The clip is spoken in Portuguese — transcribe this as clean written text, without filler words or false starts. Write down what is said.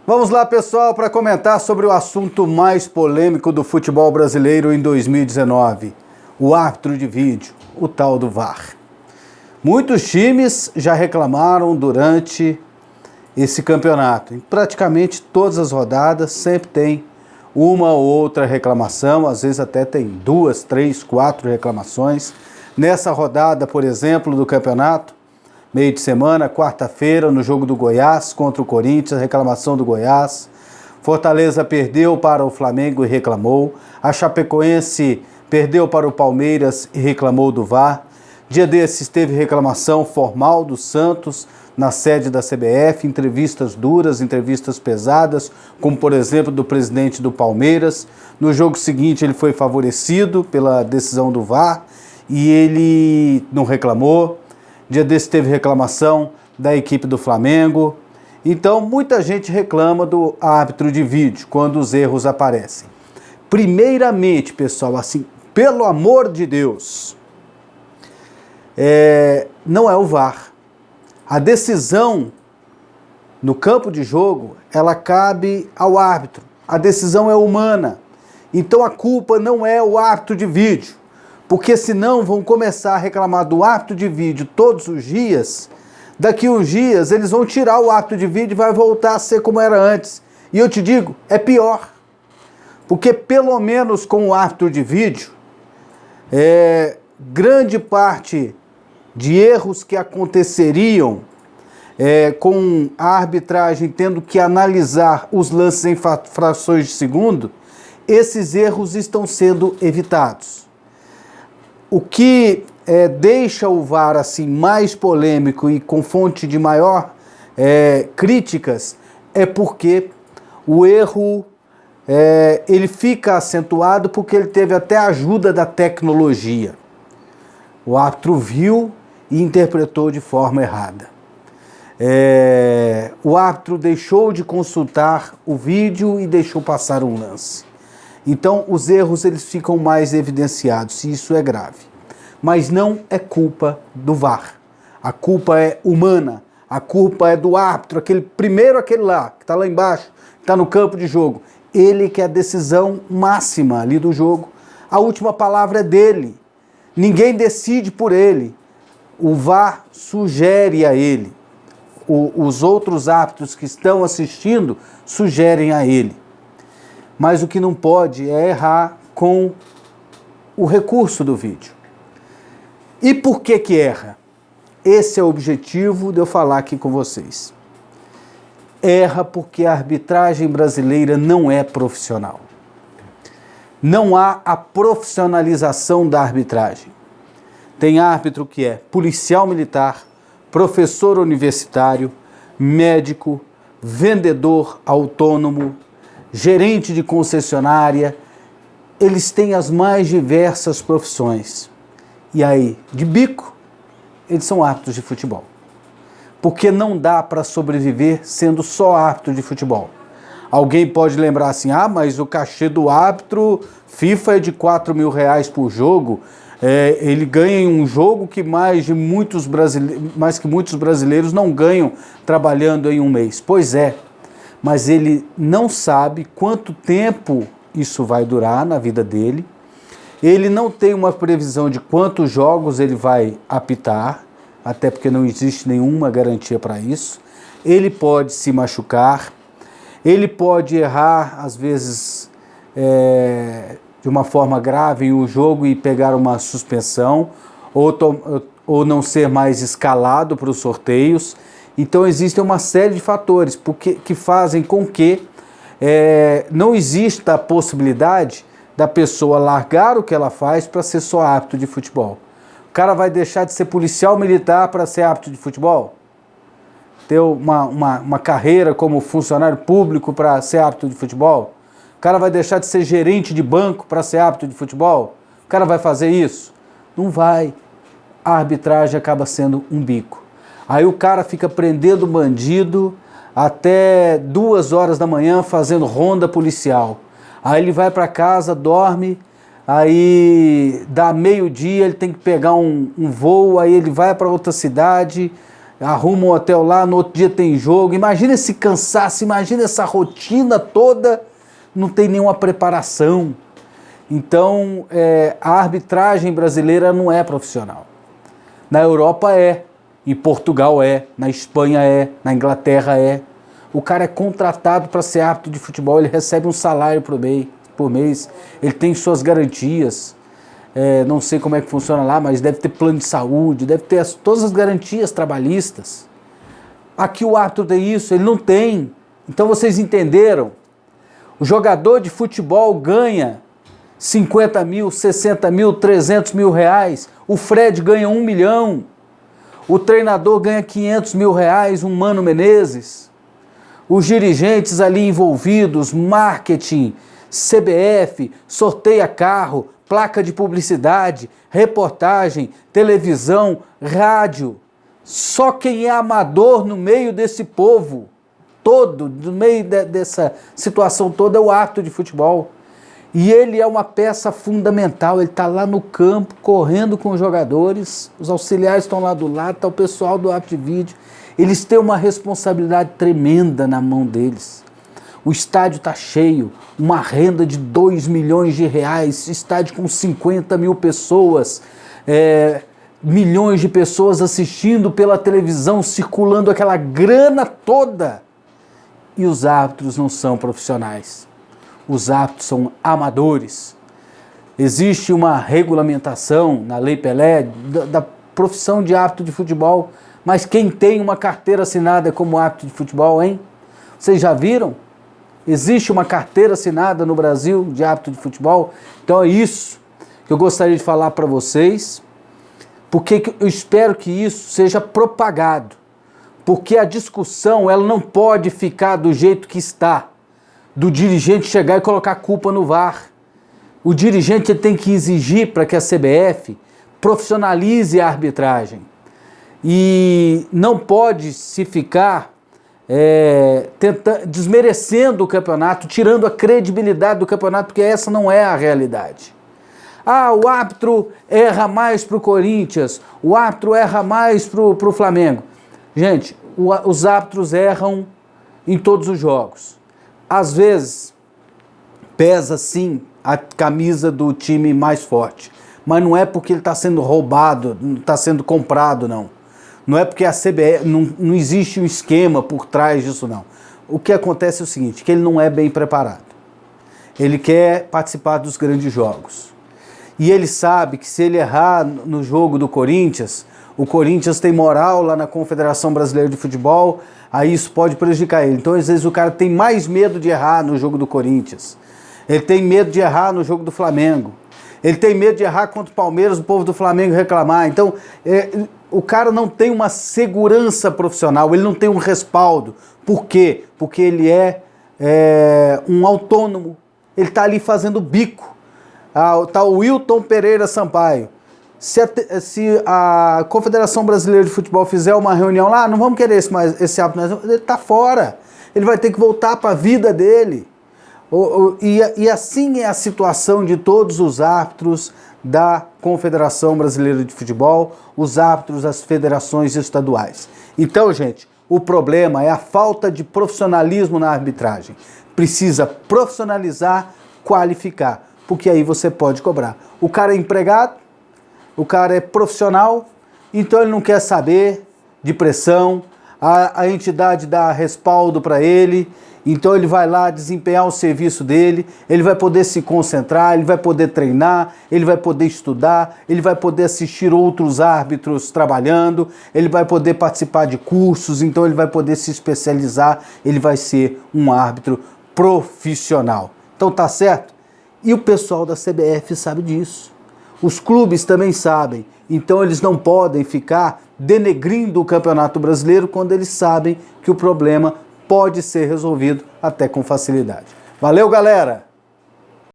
Vamos lá, pessoal, para comentar sobre o assunto mais polêmico do futebol brasileiro em 2019. O árbitro de vídeo, o tal do VAR. Muitos times já reclamaram durante esse campeonato. Em praticamente todas as rodadas sempre tem uma ou outra reclamação, às vezes até tem 2, 3, 4 reclamações. Nessa rodada, por exemplo, do campeonato, meio de semana, quarta-feira, no jogo do Goiás contra o Corinthians, reclamação do Goiás. Fortaleza perdeu para o Flamengo e reclamou. A Chapecoense perdeu para o Palmeiras e reclamou do VAR. Dia desses teve reclamação formal do Santos na sede da CBF, entrevistas duras, entrevistas pesadas, como por exemplo do presidente do Palmeiras. No jogo seguinte ele foi favorecido pela decisão do VAR e ele não reclamou. Dia desse teve reclamação da equipe do Flamengo. Então, muita gente reclama do árbitro de vídeo quando os erros aparecem. Primeiramente, pessoal, assim, pelo amor de Deus, não é o VAR. A decisão no campo de jogo, ela cabe ao árbitro. A decisão é humana. Então, a culpa não é o árbitro de vídeo. Porque senão vão começar a reclamar do árbitro de vídeo todos os dias. Daqui uns dias eles vão tirar o árbitro de vídeo e vai voltar a ser como era antes. E eu te digo, é pior. Porque pelo menos com o árbitro de vídeo, grande parte de erros que aconteceriam com a arbitragem tendo que analisar os lances em frações de segundo, esses erros estão sendo evitados. O que deixa o VAR assim, mais polêmico e com fonte de maior críticas é porque o erro ele fica acentuado porque ele teve até a ajuda da tecnologia. O árbitro viu e interpretou de forma errada. O árbitro deixou de consultar o vídeo e deixou passar um lance. Então, os erros eles ficam mais evidenciados, e isso é grave. Mas não é culpa do VAR. A culpa é humana. A culpa é do árbitro, aquele lá, que está lá embaixo, que está no campo de jogo. Ele que é a decisão máxima ali do jogo. A última palavra é dele. Ninguém decide por ele. O VAR sugere a ele. Os outros árbitros que estão assistindo sugerem a ele. Mas o que não pode é errar com o recurso do vídeo. E por que erra? Esse é o objetivo de eu falar aqui com vocês. Erra porque a arbitragem brasileira não é profissional. Não há a profissionalização da arbitragem. Tem árbitro que é policial militar, professor universitário, médico, vendedor autônomo, gerente de concessionária, eles têm as mais diversas profissões. E aí, de bico, eles são árbitros de futebol. Porque não dá para sobreviver sendo só árbitro de futebol. Alguém pode lembrar assim, mas o cachê do árbitro FIFA é de R$4.000 por jogo, ele ganha em um jogo que mais que muitos brasileiros não ganham trabalhando em um mês. Pois é. Mas ele não sabe quanto tempo isso vai durar na vida dele. Ele não tem uma previsão de quantos jogos ele vai apitar, até porque não existe nenhuma garantia para isso. Ele pode se machucar, ele pode errar, às vezes, de uma forma grave em um jogo e pegar uma suspensão, ou não ser mais escalado para os sorteios. Então existem uma série de fatores que fazem com que não exista a possibilidade da pessoa largar o que ela faz para ser só árbitro de futebol. O cara vai deixar de ser policial militar para ser árbitro de futebol? Ter uma carreira como funcionário público para ser árbitro de futebol? O cara vai deixar de ser gerente de banco para ser árbitro de futebol? O cara vai fazer isso? Não vai. A arbitragem acaba sendo um bico. Aí o cara fica prendendo bandido até 2 horas da manhã fazendo ronda policial. Aí ele vai para casa, dorme, aí dá meio-dia, ele tem que pegar um voo, aí ele vai para outra cidade, arruma um hotel lá, no outro dia tem jogo. Imagina esse cansaço, imagina essa rotina toda, não tem nenhuma preparação. Então, a arbitragem brasileira não é profissional. Na Europa é, em Portugal é, na Espanha é, na Inglaterra é. O cara é contratado para ser árbitro de futebol, ele recebe um salário por mês, ele tem suas garantias. Não sei como é que funciona lá, mas deve ter plano de saúde, deve ter todas as garantias trabalhistas. Aqui o árbitro tem isso, ele não tem. Então vocês entenderam? O jogador de futebol ganha 50 mil, 60 mil, 300 mil reais. O Fred ganha 1 milhão. O treinador ganha 500 mil reais, um Mano Menezes. Os dirigentes ali envolvidos, marketing, CBF, sorteia carro, placa de publicidade, reportagem, televisão, rádio. Só quem é amador no meio desse povo todo, no meio dessa situação toda, é o árbitro de futebol. E ele é uma peça fundamental, ele está lá no campo, correndo com os jogadores, os auxiliares estão lá do lado, está o pessoal do árbitro de vídeo. Eles têm uma responsabilidade tremenda na mão deles. O estádio está cheio, uma renda de 2 milhões de reais, estádio com 50 mil pessoas, milhões de pessoas assistindo pela televisão, circulando aquela grana toda. E os árbitros não são profissionais. Os árbitros são amadores. Existe uma regulamentação na Lei Pelé da profissão de árbitro de futebol, mas quem tem uma carteira assinada como árbitro de futebol, hein? Vocês já viram? Existe uma carteira assinada no Brasil de árbitro de futebol? Então é isso que eu gostaria de falar para vocês, porque eu espero que isso seja propagado, porque a discussão ela não pode ficar do jeito que está, do dirigente chegar e colocar a culpa no VAR. O dirigente tem que exigir para que a CBF profissionalize a arbitragem. E não pode se ficar desmerecendo o campeonato, tirando a credibilidade do campeonato, porque essa não é a realidade. O árbitro erra mais para o Corinthians, o árbitro erra mais para o Flamengo. Gente, os árbitros erram em todos os jogos. Às vezes, pesa sim a camisa do time mais forte, mas não é porque ele está sendo roubado, não está sendo comprado, não. Não é porque a CBF, não existe um esquema por trás disso, não. O que acontece é o seguinte, que ele não é bem preparado. Ele quer participar dos grandes jogos. E ele sabe que se ele errar no jogo do Corinthians, o Corinthians tem moral lá na Confederação Brasileira de Futebol, aí isso pode prejudicar ele. Então, às vezes, o cara tem mais medo de errar no jogo do Corinthians. Ele tem medo de errar no jogo do Flamengo. Ele tem medo de errar contra o Palmeiras, o povo do Flamengo reclamar. Então, o cara não tem uma segurança profissional, ele não tem um respaldo. Por quê? Porque ele é um autônomo. Ele está ali fazendo bico. Está o Wilton Pereira Sampaio. Se a Confederação Brasileira de Futebol fizer uma reunião lá, não vamos querer esse árbitro, ele está fora. Ele vai ter que voltar para a vida dele. E assim é a situação de todos os árbitros da Confederação Brasileira de Futebol, os árbitros das federações estaduais. Então, gente, o problema é a falta de profissionalismo na arbitragem. Precisa profissionalizar, qualificar, porque aí você pode cobrar. O cara é empregado, o cara é profissional, então ele não quer saber de pressão, a entidade dá respaldo para ele, então ele vai lá desempenhar o serviço dele, ele vai poder se concentrar, ele vai poder treinar, ele vai poder estudar, ele vai poder assistir outros árbitros trabalhando, ele vai poder participar de cursos, então ele vai poder se especializar, ele vai ser um árbitro profissional. Então tá certo? E o pessoal da CBF sabe disso. Os clubes também sabem, então eles não podem ficar denegrindo o Campeonato Brasileiro quando eles sabem que o problema pode ser resolvido até com facilidade. Valeu, galera!